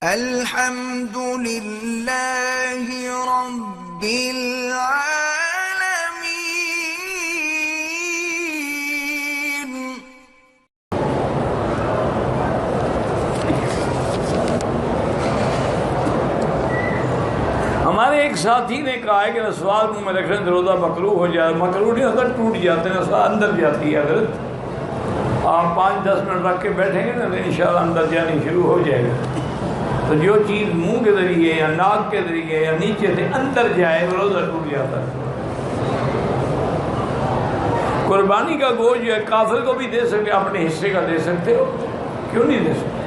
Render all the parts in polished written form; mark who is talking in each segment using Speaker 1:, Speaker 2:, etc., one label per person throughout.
Speaker 1: الحمد لله رب العالمين.
Speaker 2: ہمارے ایک ساتھی نے کہا ہے کہ نسوار منہ میں رکھنے سے روزہ مکروہ ہو جائے. مکروہ نہیں ہوتا، ٹوٹ جاتے ہیں، نسوار اندر جاتی ہے. حضرت آپ 5-10 منٹ رکھ کے بیٹھیں گے نا تو انشاءاللہ اندر جانی شروع ہو جائے گا. تو جو چیز منہ کے ذریعے یا ناک کے ذریعے یا نیچے سے اندر جائے وہ روزہ ٹوٹ جاتا ہے. قربانی کا گوشت جو ہے کافر کو بھی دے سکتے، اپنے حصے کا دے سکتے ہو، کیوں نہیں دے سکتے؟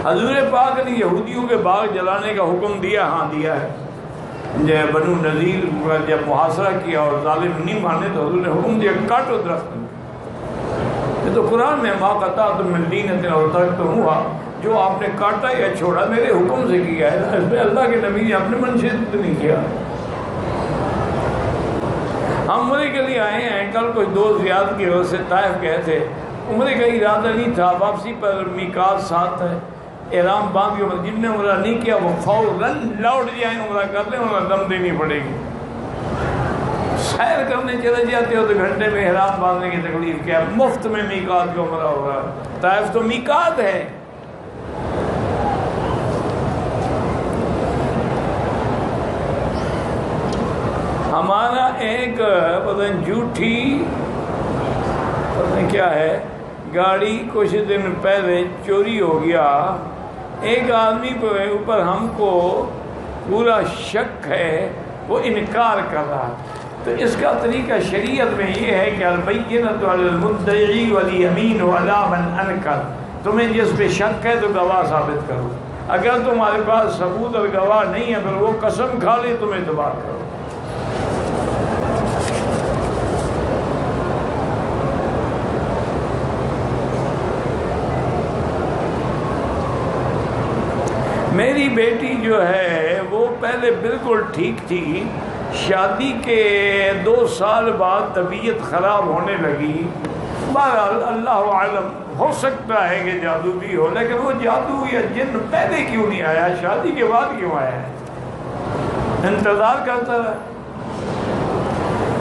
Speaker 2: حضور پاک نے یہودیوں کے باغ جلانے کا حکم دیا؟ ہاں دیا ہے. جب بنو نذیر جب محاصرہ کیا اور ظالم نہیں مانے تو حضور نے حکم دیا کاٹو درخت. یہ تو قرآن میں ما قطعتم من لینۃ او ترکتموہا، جو آپ نے کاٹا یا چھوڑا میرے حکم سے کیا ہے. اس میں اللہ کے نبی نے اپنے من سے نہیں کیا. ہم عمرے کے لیے آئے ہیں. کل کچھ دوست زیاد کی وجہ سے طائف گئے تھے. عمرے کا ارادہ نہیں تھا. واپسی پر میقات ساتھ ہے، احرام باندھ کے جن نے عمرہ نہیں کیا وہ فوراً لوٹ جائیں، عمرہ کر لیں، عمرہ دم دینی پڑے گی. سیر کرنے چلے جاتے ہو تو گھنٹے میں احرام باندھنے کی تکلیف کیا؟ مفت میں میقات کا عمرہ ہو رہا ہے. طائف تو میقات ہے. ہمارا ایک پتہ جھوٹھی پتہ کیا ہے گاڑی کچھ دن پہلے چوری ہو گیا. ایک آدمی کے اوپر ہم کو پورا شک ہے، وہ انکار کر رہا. تو اس کا طریقہ شریعت میں یہ ہے کہ البینۃ علی المدعی والیمین علی من انکر. تمہیں جس پہ شک ہے تو گواہ ثابت کرو. اگر تمہارے پاس ثبوت اور گواہ نہیں ہے پھر وہ قسم کھا لے تم اعتبار کرو. میری بیٹی جو ہے وہ پہلے بالکل ٹھیک تھی، شادی کے 2 سال بعد طبیعت خراب ہونے لگی. بہرحال اللہ عالم، ہو سکتا ہے کہ جادو بھی ہو، لیکن وہ جادو یا جن پہلے کیوں نہیں آیا، شادی کے بعد کیوں آیا ہے؟ انتظار کرتا رہا.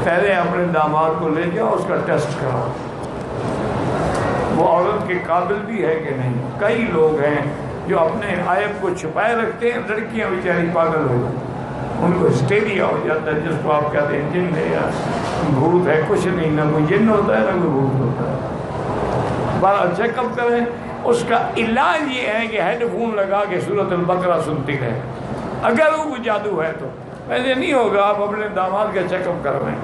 Speaker 2: پہلے اپنے داماد کو لے جاؤ، اس کا ٹیسٹ کراؤ وہ عورت کے قابل بھی ہے کہ نہیں. کئی لوگ ہیں جو اپنے عیب کو چھپائے رکھتے ہیں. لڑکیاں بیچاری پاگل ہو جاتی، ان کو ہسٹیریا ہو جاتا ہے، جس کو آپ کہتے ہیں جن ہے یا بھوت ہے. کچھ نہیں، نہ کوئی جن ہوتا ہے نہ کوئی بھوت ہوتا ہے. بارہ چیک اپ کریں. اس کا علاج یہ ہے کہ ہیڈ فون لگا کے سورۃ البقرہ سنتی رہے. اگر وہ جادو ہے تو ایسے نہیں ہوگا. آپ اپنے داماد کا چیک اپ کروائیں.